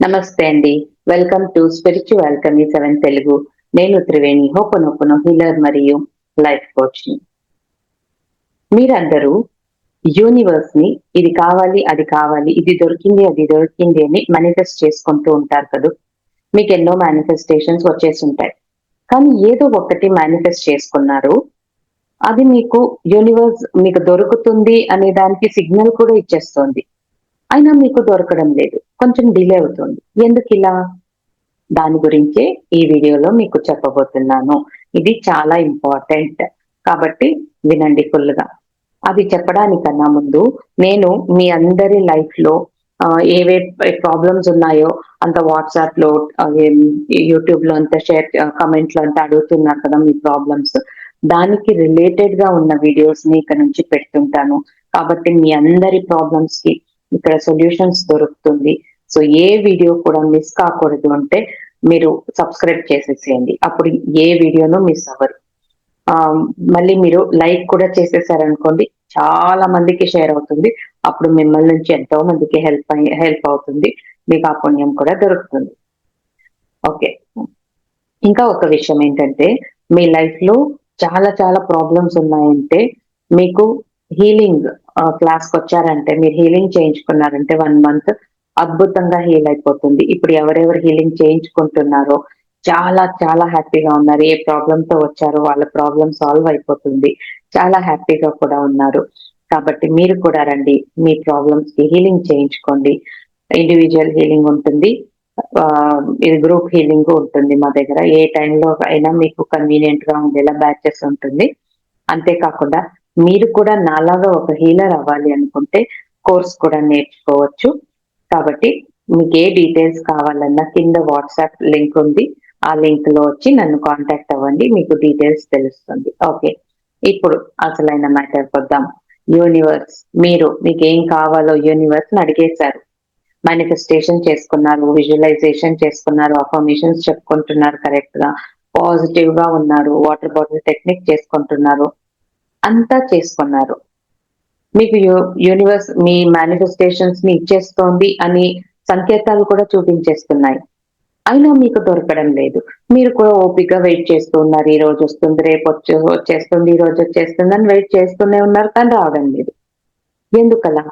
నమస్తే అండి. Welcome to spiritual Alchemy 7 Telugu. నేను త్రివేణి హోపనోపనో హీలర్ మరియు లైఫ్ కోచ్‌ని. మీరందరూ యూనివర్స్‌ని ఇది కావాలి, అది కావాలి, ఇది దొరికింది, అది దొరికింది అని మేనిఫెస్ట్ చేసుకుంటూ ఉంటారు కదూ! మీకెన్నో మేనిఫెస్టేషన్స్ వచ్చేసుంటాయి. కానీ ఏదో ఒకటి మేనిఫెస్ట్ చేసుకున్నారు. అది మీకు యూనివర్స్ మీకు దొరుకుతుంది అనే దానికి సిగ్నల్ కూడా ఇచ్చేస్తోంది. అయినా మీకు దొరకడం లేదు. కొంచెం డిలే అవుతుంది. ఎందుకిలా? దాని గురించే ఈ వీడియోలో మీకు చెప్పబోతున్నాను. ఇది చాలా ఇంపార్టెంట్. కాబట్టి వినండి ఫుల్‌గా. అది చెప్పడానికన్నా ముందు నేను మీ అందరి లైఫ్‌లో ఏవే ప్రాబ్లమ్స్ ఉన్నాయో అంత వాట్సాప్‌లో యూట్యూబ్‌లో అంతా కామెంట్‌లో అంతా అడుగుతున్నారు కదా మీ ప్రాబ్లమ్స్. దానికి రిలేటెడ్‌గా ఉన్న వీడియోస్‌ని ఇక నుంచి పెడుతుంటాను. కాబట్టి మీ అందరి ప్రాబ్లమ్స్‌కి ఇక్కడ సొల్యూషన్స్ దొరుకుతుంది. సో ఏ వీడియో కూడా మిస్ కాకూడదు అంటే మీరు సబ్స్క్రైబ్ చేసేసేయండి. అప్పుడు ఏ వీడియోను మిస్ అవ్వరు. ఆహ్, మళ్ళీ మీరు లైక్ కూడా చేసేసారనుకోండి చాలా మందికి షేర్ అవుతుంది. అప్పుడు మిమ్మల్ని నుంచి ఎంతో మందికి హెల్ప్ అవుతుంది. మీకు ఆ పుణ్యం కూడా దొరుకుతుంది. ఓకే. ఇంకా ఒక విషయం ఏంటంటే మీ లైఫ్‌లో చాలా చాలా ప్రాబ్లమ్స్ ఉన్నాయంటే మీకు హీలింగ్ క్లాస్‌కొచ్చారంటే మీరు హీలింగ్ చేయించుకున్నారంటే 1 మంత్ అద్భుతంగా హీల్ అయిపోతుంది. ఇప్పుడు ఎవరెవరు హీలింగ్ చేయించుకుంటున్నారో చాలా చాలా హ్యాపీగా ఉన్నారు. ఏ ప్రాబ్లమ్‌తో వచ్చారో వాళ్ళ ప్రాబ్లమ్ సాల్వ్ అయిపోతుంది. చాలా హ్యాపీగా కూడా ఉన్నారు. కాబట్టి మీరు కూడా రండి. మీ ప్రాబ్లమ్స్‌కి హీలింగ్ చేయించుకోండి. ఇండివిడ్యువల్ హీలింగ్ ఉంటుంది. ఇది గ్రూప్ హీలింగ్ ఉంటుంది మా దగ్గర. ఏ టైంలో అయినా మీకు కన్వీనియంట్‌గా ఉండేలా బ్యాచెస్ ఉంటుంది. అంతేకాకుండా మీరు కూడా నాలాగా ఒక హీలర్ అవ్వాలి అనుకుంటే కోర్స్ కూడా నేర్చుకోవచ్చు. కాబట్టి మీకే డీటెయిల్స్ కావాలన్నా కింద వాట్సాప్ లింక్ ఉంది. ఆ లింక్‌లో వచ్చి నన్ను కాంటాక్ట్ అవ్వండి. మీకు డీటెయిల్స్ తెలుస్తుంది. ఓకే. ఇప్పుడు అసలైన మ్యాటర్‌కొద్దాం. యూనివర్స్ మీకేం కావాలో యూనివర్స్‌ని అడిగేశారు. మేనిఫెస్టేషన్ చేసుకున్నారు, విజువలైజేషన్ చేసుకున్నారు, అఫర్మేషన్స్ చెప్పుకుంటున్నారు కరెక్ట్‌గా, పాజిటివ్‌గా ఉన్నారు, వాటర్ బాటిల్ టెక్నిక్ చేసుకుంటున్నారు. అంతా చేసుకున్నారు. మీకు యూనివర్స్ మీ మేనిఫెస్టేషన్స్‌ని ఇచ్చేస్తోంది అని సంకేతాలు కూడా చూపించేస్తున్నాయి. అయినా మీకు దొరకడం లేదు. మీరు కూడా ఓపికగా వెయిట్ చేస్తూ ఉన్నారు. ఈరోజొస్తుంది, వచ్చేస్తుంది, ఈరోజొచ్చేస్తుందని వెయిట్ చేస్తూనే ఉన్నారు. కానీ రావడం లేదు. ఎందుకలా?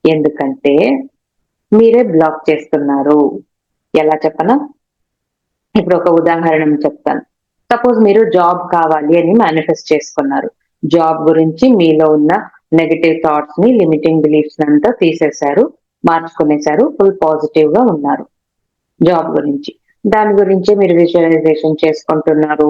ఎందుకంటే మీరే బ్లాక్ చేస్తున్నారు. ఎలా చెప్పనా? ఇప్పుడు ఒక ఉదాహరణ చెప్తాను. సపోజ్ మీరు జాబ్ కావాలి అని మేనిఫెస్ట్ చేసుకున్నారు. జాబ్ గురించి మీలో ఉన్న నెగెటివ్ థాట్స్‌ని, లిమిటింగ్ బిలీఫ్స్ అంతా తీసేశారు, మార్చుకునేసారు. ఫుల్ పాజిటివ్‌గా ఉన్నారు జాబ్ గురించి. దాని గురించే మీరు విజువలైజేషన్ చేసుకుంటున్నారు,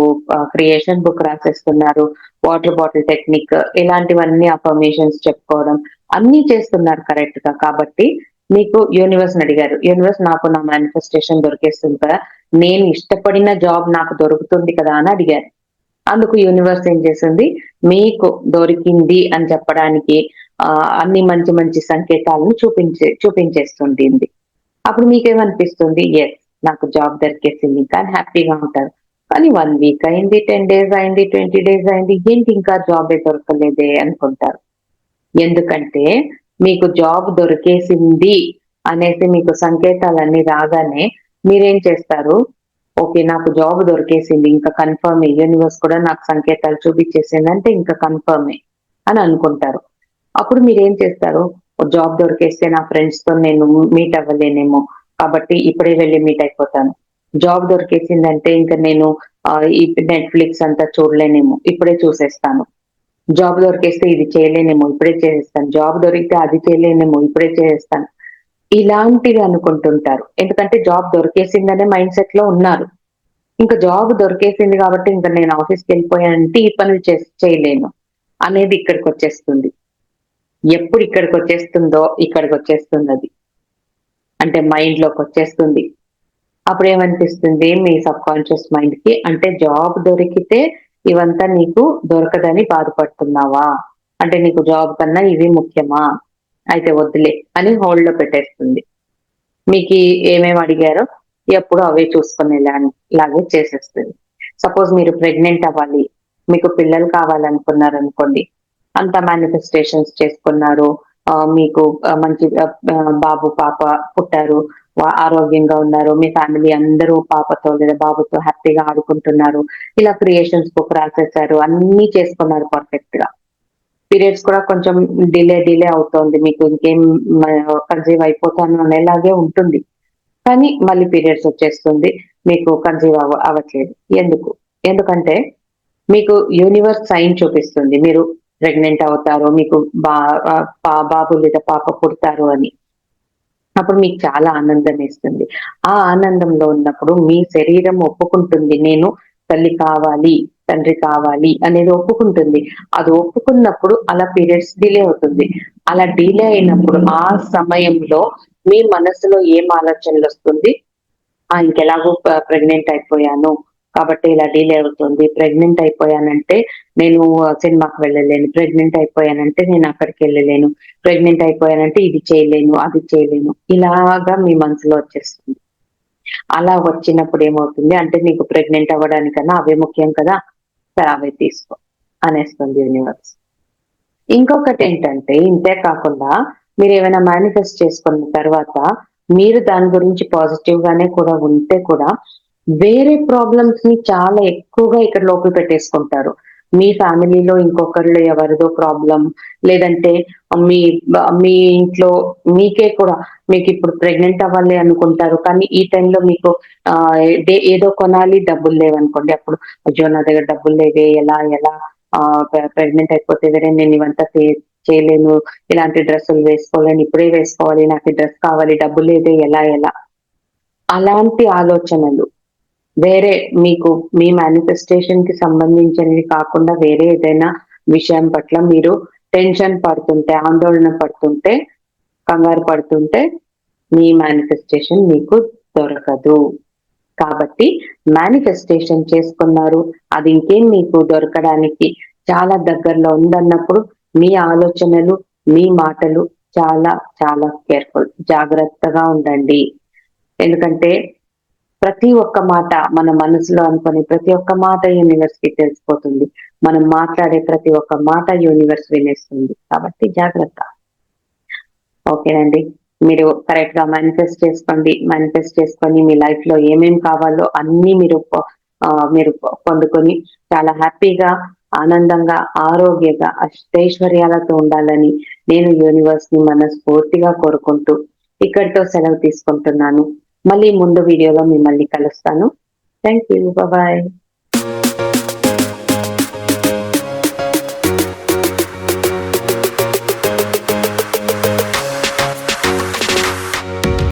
క్రియేషన్ బుక్ రాసేస్తున్నారు, వాటర్ బాటిల్ టెక్నిక్ ఇలాంటివన్నీ అఫర్మేషన్స్ చెప్పుకోవడం అన్నీ చేస్తున్నారు కరెక్ట్‌గా. కాబట్టి మీకు యూనివర్స్‌ని అడిగారు. యూనివర్స్ నాకు నా మేనిఫెస్టేషన్ దొరికేస్తుంది కదా! నేను ఇష్టపడిన జాబ్ నాకు దొరుకుతుంది కదా! అని అడిగారు. అందుకు యూనివర్స్ ఏం చేసింది, మీకు దొరికింది అని చెప్పడానికి అన్ని మంచి మంచి సంకేతాలను చూపించేస్తుంటుంది. అప్పుడు మీకేమనిపిస్తుంది? యెస్. నాకు జాబ్ దొరికేసింది ఇంకా అని హ్యాపీగా ఉంటారు. కానీ 1 వీక్ అయింది, 10 డేస్ అయింది, 20 డేస్ అయింది. ఏంటి ఇంకా జాబే దొరకలేదే అనుకుంటారు. ఎందుకంటే మీకు జాబ్ దొరికేసింది అనేసి మీకు సంకేతాలన్నీ రాగానే మీరేం చేస్తారు? ఓకే. నాకు జాబ్ దొరికేసింది. ఇంకా కన్ఫర్మే. యూనివర్స్ కూడా నాకు సంకేతాలు చూపించేసిందంటే ఇంకా కన్ఫర్మే అని అనుకుంటారు. అప్పుడు మీరేం చేస్తారు? జాబ్ దొరికేస్తే నా ఫ్రెండ్స్‌తో నేను మీట్ అవ్వలేనేమో. కాబట్టి ఇప్పుడే వెళ్లి మీట్ అయిపోతాను. జాబ్ దొరికేసిందంటే ఇంక నేను ఈ నెట్‌ఫ్లిక్స్ అంతా చూడలేనేమో. ఇప్పుడే చూసేస్తాను. జాబ్ దొరికేస్తే ఇది చేయలేనేమో. ఇప్పుడే చేసేస్తాను. జాబ్ దొరికితే అది చేయలేనేమో. ఇప్పుడే చేసేస్తాను. ఇలాంటివి అనుకుంటుంటారు. ఎందుకంటే జాబ్ దొరికేసిందనే మైండ్ సెట్‌లో ఉన్నారు. ఇంక జాబ్ దొరికేసింది కాబట్టి ఇంక నేను ఆఫీస్‌కెళ్ళిపోయానంటే ఈ పనులు చేయలేను అనేది ఇక్కడికొచ్చేస్తుంది. ఎప్పుడు ఇక్కడికొచ్చేస్తుందో ఇక్కడికొచ్చేస్తుందది. అంటే మైండ్‌లోకొచ్చేస్తుంది. అప్పుడేమనిపిస్తుంది మీ సబ్‌కాన్షియస్ మైండ్‌కి అంటే జాబ్ దొరికితే ఇవంతా నీకు దొరకదని బాధపడుతున్నావా? అంటే నీకు జాబ్ కన్నా ఇవి ముఖ్యమా? అయితే వద్దులే అని హోల్డ్‌లో పెట్టేస్తుంది. మీకీ ఏమేమి అడిగారో ఎప్పుడు అవే లాగే చేసేస్తది. సపోజ్ మీరు ప్రెగ్నెంట్ అవ్వాలి. మీకు పిల్లలు కావాలనుకున్నారనుకోండి. అంత మేనిఫెస్టేషన్స్ చేసుకున్నారు. మీకు మంచి బాబు, పాప పుట్టారు. ఆరోగ్యంగా ఉన్నారు, మీ ఫ్యామిలీ అందరూ పాపతో లేదా బాబుతో హ్యాపీగా ఆడుకుంటున్నారు, ఇలా క్రియేషన్స్ బుక్ రాసేసారు, అన్ని చేసుకున్నారు పర్ఫెక్ట్ గా. పీరియడ్స్ కూడా కొంచెం డిలే అవుతోంది, మీకు ఇంకేం కన్సీవ్ అయిపోతాను అనేలాగే ఉంటుంది, కానీ మళ్ళీ పీరియడ్స్ వచ్చేస్తుంది, మీకు కన్సీవ్ అవ్వట్లేదు. ఎందుకు? ఎందుకంటే మీకు యూనివర్స్ సైన్ చూపిస్తుంది మీరు ప్రెగ్నెంట్ అవుతారు, మీకు బా బాబు లేదా పాప పుడతారు అని. అప్పుడు మీకు చాలా ఆనందం వేస్తుంది. ఆ ఆనందంలో ఉన్నప్పుడు మీ శరీరం ఒప్పుకుంటుంది, నేను తల్లి కావాలి, తండ్రి కావాలి అనేది ఒప్పుకుంటుంది. అది ఒప్పుకున్నప్పుడు అలా పీరియడ్స్ డిలే అవుతుంది. అలా డిలే అయినప్పుడు ఆ సమయంలో మీ మనసులో ఏం ఆలోచనలొస్తుంది? ఇంకెలాగో ప్రెగ్నెంట్ అయిపోయాను, కాబట్టి ఇలా డిలే అవుతుంది. ప్రెగ్నెంట్ అయిపోయానంటే నేను సినిమాకి వెళ్ళలేను. ప్రెగ్నెంట్ అయిపోయానంటే నేను అక్కడికెళ్ళలేను. ప్రెగ్నెంట్ అయిపోయానంటే ఇది చేయలేను, అది చేయలేను. ఇలాగా మీ మనసులో వచ్చేస్తుంది. అలా వచ్చినప్పుడు ఏమవుతుంది అంటే నీకు ప్రెగ్నెంట్ అవ్వడానికన్నా అవే ముఖ్యం కదా! సరే అవే తీసుకో అనేస్తుంది యూనివర్స్. ఇంకొకటేంటంటే ఇంతే కాకుండా మీరేమైనా మేనిఫెస్ట్ చేసుకున్న తర్వాత మీరు దాని గురించి పాజిటివ్ గానే కూడా ఉంటే కూడా వేరే ప్రాబ్లమ్స్ ని చాలా ఎక్కువగా ఇక్కడ లోపల పెట్టేసుకుంటారు. మీ ఫ్యామిలీలో ఇంకొకళ్ళు ఎవరిదో ప్రాబ్లమ్, లేదంటే మీ మీ ఇంట్లో మీకే కూడా మీకిప్పుడు ప్రెగ్నెంట్ అవ్వాలి అనుకుంటారు. కానీ ఈ టైంలో మీకు ఏదో కొనాలి, డబ్బులు లేవనుకోండి. అప్పుడు అయ్యో! నా దగ్గర డబ్బులు లేవే ఎలా ప్రెగ్నెంట్ అయిపోతే వేరే నేను ఇవంతా చేయలేను. ఇలాంటి డ్రెస్సులు వేసుకోలేను. ఇప్పుడే వేసుకోవాలి. నాకు ఈ డ్రెస్ కావాలి. డబ్బు లేదే ఎలా? అలాంటి ఆలోచనలు వేరే మీకు మీ మేనిఫెస్టేషన్‌కి సంబంధించినవి కాకుండా వేరే ఏదైనా విషయం పట్ల మీరు టెన్షన్ పడుతుంటే, ఆందోళన పడుతుంటే, కంగారు పడుతుంటే మీ మేనిఫెస్టేషన్ మీకు దొరకదు. కాబట్టి మేనిఫెస్టేషన్ చేసుకున్నారు, అది ఇంకేం మీకు దొరకడానికి చాలా దగ్గరలో ఉందన్నప్పుడు మీ ఆలోచనలు, మీ మాటలు చాలా చాలా జాగ్రత్తగా ఉండండి. ఎందుకంటే ప్రతి ఒక్క మాట మన మనసులో అనుకునే ప్రతి ఒక్క మాట యూనివర్స్‌కి తెలిసిపోతుంది. మనం మాట్లాడే ప్రతి ఒక్క మాట యూనివర్స్ వినేస్తుంది. కాబట్టి జాగ్రత్త. ఓకేనండి. మీరు కరెక్ట్‌గా మేనిఫెస్ట్ చేసుకోండి. మేనిఫెస్ట్ చేసుకొని మీ లైఫ్‌లో ఏమేం కావాలో అన్నీ మీరు పొందుకొని చాలా హ్యాపీగా, ఆనందంగా, ఆరోగ్యంగా, అష్టైశ్వర్యాలతో ఉండాలని నేను యూనివర్స్‌ని మనస్ఫూర్తిగా కోరుకుంటూ ఇక్కడితో సెలవు తీసుకుంటున్నాను. మళ్ళీ ముందు వీడియోలో మిమ్మల్ని కలుస్తాను. Thank you. బాయ్.